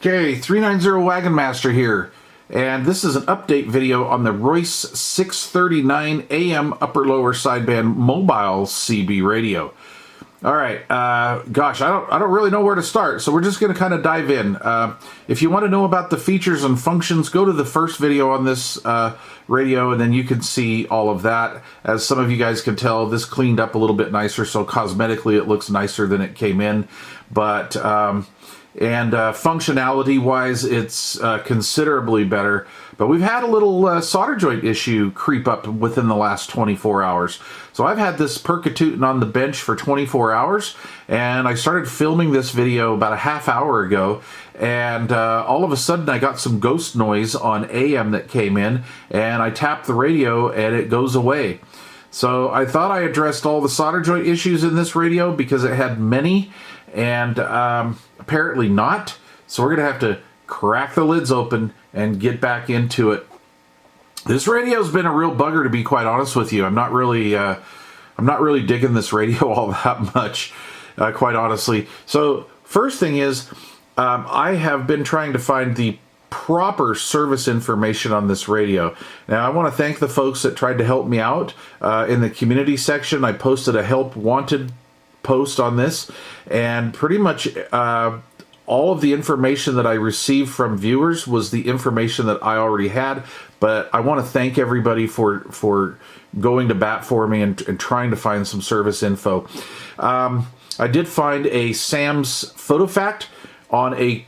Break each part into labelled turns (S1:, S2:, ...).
S1: Okay, 390 Wagon Master here, and this is an update video on the Royce 639 AM upper lower sideband mobile CB radio. All right, gosh, I don't really know where to start, so we're just going to kind of dive in. If you want to know about the features and functions, go to the first video on this radio, and then you can see all of that. As some of you guys can tell, this cleaned up a little bit nicer, so cosmetically it looks nicer than it came in, but functionality-wise, it's considerably better. But we've had a little solder joint issue creep up within the last 24 hours. So I've had this percutooting on the bench for 24 hours, and I started filming this video about a half hour ago, and all of a sudden I got some ghost noise on AM that came in, and I tapped the radio and it goes away. So I thought I addressed all the solder joint issues in this radio because it had many, and apparently not. So we're gonna have to crack the lids open and get back into it. This radio's been a real bugger, to be quite honest with you. I'm not really digging this radio all that much, quite honestly. So first thing is, I have been trying to find the proper service information on this radio. Now, I want to thank the folks that tried to help me out in the community section. I posted a help wanted post on this, and pretty much all of the information that I received from viewers was the information that I already had. But I want to thank everybody for going to bat for me and trying to find some service info. I did find a Sam's photo fact on a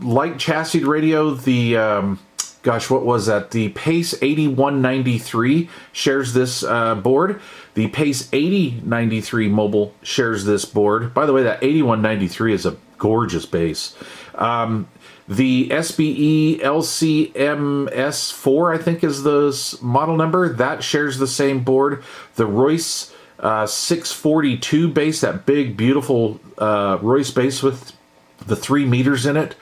S1: light chassis radio. The gosh, what was that? The Pace 8193 shares this board. The Pace 8093 Mobile shares this board. By the way, that 8193 is a gorgeous bass. The SBE LCMS4, I think is the model number, that shares the same board. The Royce 642 bass, that big, beautiful Royce bass with the 3 meters in it.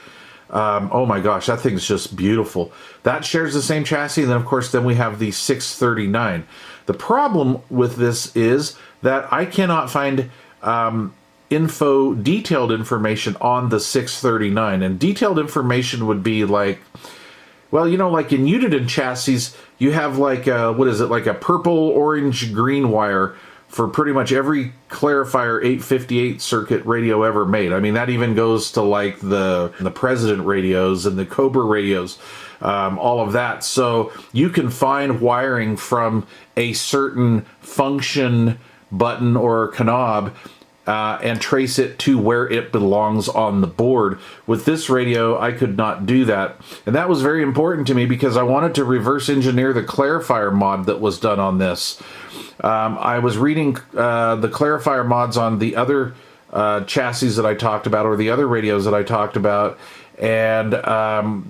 S1: Oh my gosh, that thing's just beautiful. That shares the same chassis, and then of course we have the 639. The problem with this is that I cannot find detailed information on the 639, and detailed information would be like, well, you know, like in Uniden chassis, you have like what is it, like a purple, orange, green wire for pretty much every clarifier 858 circuit radio ever made. I mean, that even goes to like the President radios and the Cobra radios, all of that. So you can find wiring from a certain function button or knob and trace it to where it belongs on the board. With this radio, I could not do that. And that was very important to me because I wanted to reverse engineer the clarifier mod that was done on this. I was reading the clarifier mods on the other chassis that I talked about, or the other radios that I talked about, and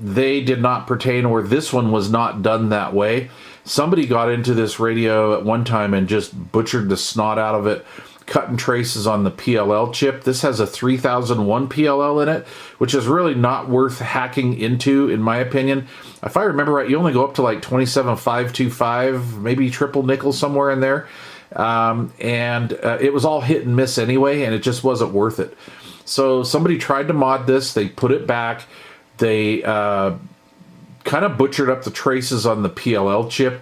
S1: they did not pertain, or this one was not done that way. Somebody got into this radio at one time and just butchered the snot out of it, cutting traces on the PLL chip. This has a 3001 PLL in it, which is really not worth hacking into, in my opinion. If I remember right, you only go up to like 27525, maybe triple nickel, somewhere in there. It was all hit and miss anyway, and it just wasn't worth it. So somebody tried to mod this. They put it back. They kind of butchered up the traces on the PLL chip.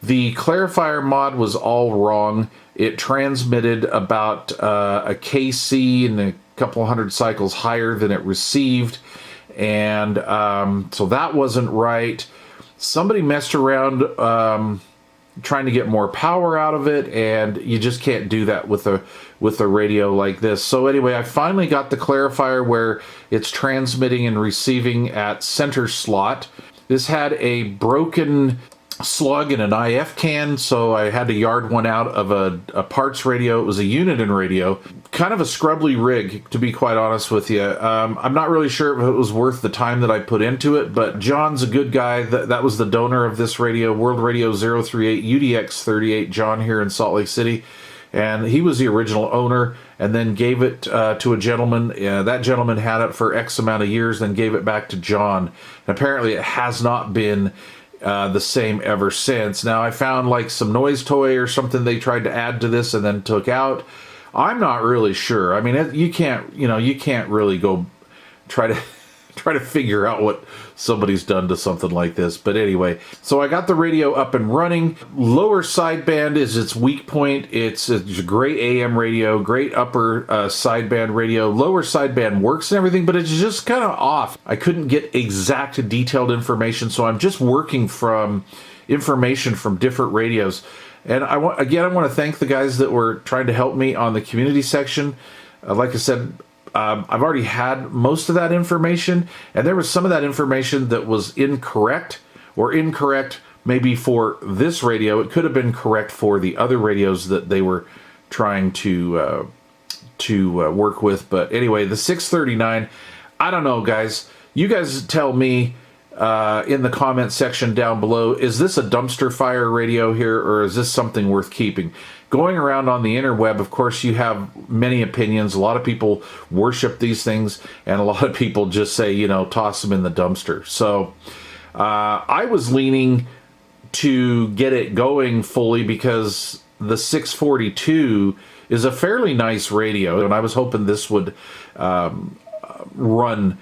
S1: The clarifier mod was all wrong. It transmitted about a KC and a couple hundred cycles higher than it received. And so that wasn't right. Somebody messed around trying to get more power out of it, and you just can't do that with a radio like this. So anyway, I finally got the clarifier where it's transmitting and receiving at center slot. This had a broken slug in an IF can, so I had to yard one out of a parts radio. It was a Uniden radio. Kind of a scrubbly rig, to be quite honest with you. I'm not really sure if it was worth the time that I put into it, but John's a good guy. That was the donor of this radio, World Radio 038 UDX38, John here in Salt Lake City. And he was the original owner, and then gave it to a gentleman. That gentleman had it for X amount of years, then gave it back to John. And apparently it has not been the same ever since. Now, I found like some noise toy or something they tried to add to this and then took out. I'm not really sure. I mean, you can't really go try to try to figure out what somebody's done to something like this. But anyway, so I got the radio up and running. Lower sideband is its weak point. It's a great AM radio, great upper sideband radio. Lower sideband works and everything, but it's just kind of off. I couldn't get exact detailed information, so I'm just working from information from different radios. And I want to thank the guys that were trying to help me on the community section. Like I said, I've already had most of that information, and there was some of that information that was incorrect maybe for this radio. It could have been correct for the other radios that they were trying to work with. But anyway, the 639, I don't know, guys. You guys tell me in the comment section down below, is this a dumpster fire radio here, or is this something worth keeping? Going around on the interweb, of course, you have many opinions. A lot of people worship these things, and a lot of people just say, toss them in the dumpster. So I was leaning to get it going fully because the 642 is a fairly nice radio, and I was hoping this would run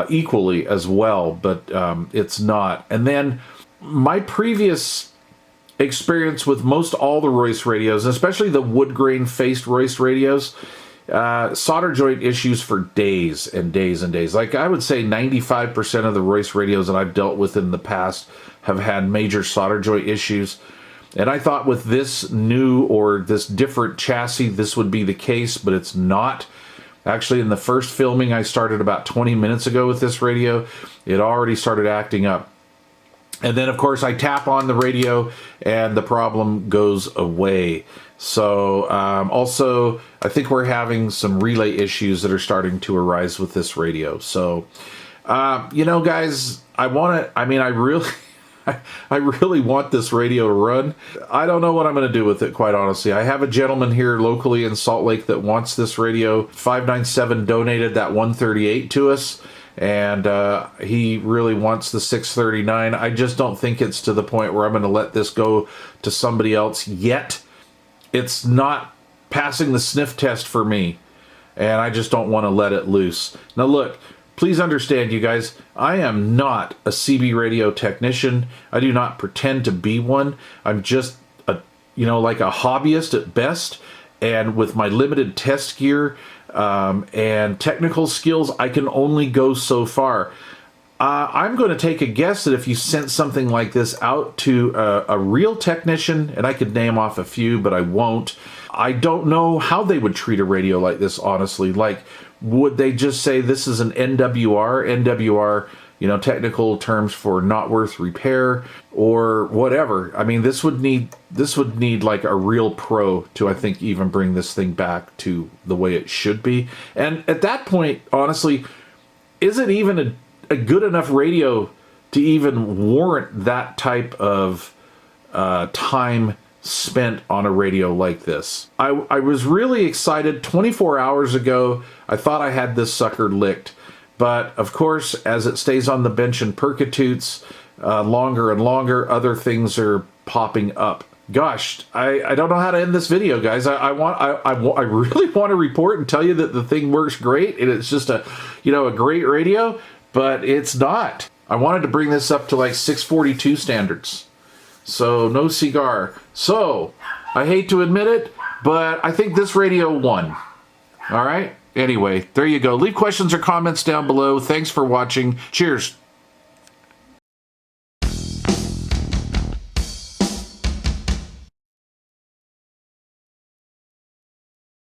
S1: equally as well, but it's not. And then my previous experience with most all the Royce radios, especially the wood grain faced Royce radios, solder joint issues for days and days and days. Like I would say 95% of the Royce radios that I've dealt with in the past have had major solder joint issues. And I thought with this new or this different chassis, this would be the case, but it's not. Actually, in the first filming I started about 20 minutes ago with this radio, it already started acting up. And then, of course, I tap on the radio and the problem goes away. So, also, I think we're having some relay issues that are starting to arise with this radio. So, guys, I really want this radio to run. I don't know what I'm going to do with it, quite honestly. I have a gentleman here locally in Salt Lake that wants this radio. 597 donated that 138 to us. And he really wants the 639. I just don't think it's to the point where I'm going to let this go to somebody else yet. It's not passing the sniff test for me, and I just don't want to let it loose. Now look, please understand, you guys, I am not a CB radio technician. I do not pretend to be one. I'm just like a hobbyist at best, and with my limited test gear and technical skills, I can only go so far. I'm going to take a guess that if you sent something like this out to a real technician, and I could name off a few, but I won't, I don't know how they would treat a radio like this, honestly. Like, would they just say this is an NWR? NWR, technical terms for not worth repair, or whatever. I mean, this would need like a real pro to, I think, even bring this thing back to the way it should be. And at that point, honestly, is it even a good enough radio to even warrant that type of time spent on a radio like this? I was really excited 24 hours ago. I thought I had this sucker licked. But, of course, as it stays on the bench and percututes longer and longer, other things are popping up. Gosh, I don't know how to end this video, guys. I really want to report and tell you that the thing works great, and it's just a great radio, but it's not. I wanted to bring this up to like 642 standards. So, no cigar. So, I hate to admit it, but I think this radio won. All right? Anyway, there you go. Leave questions or comments down below. Thanks for watching. Cheers.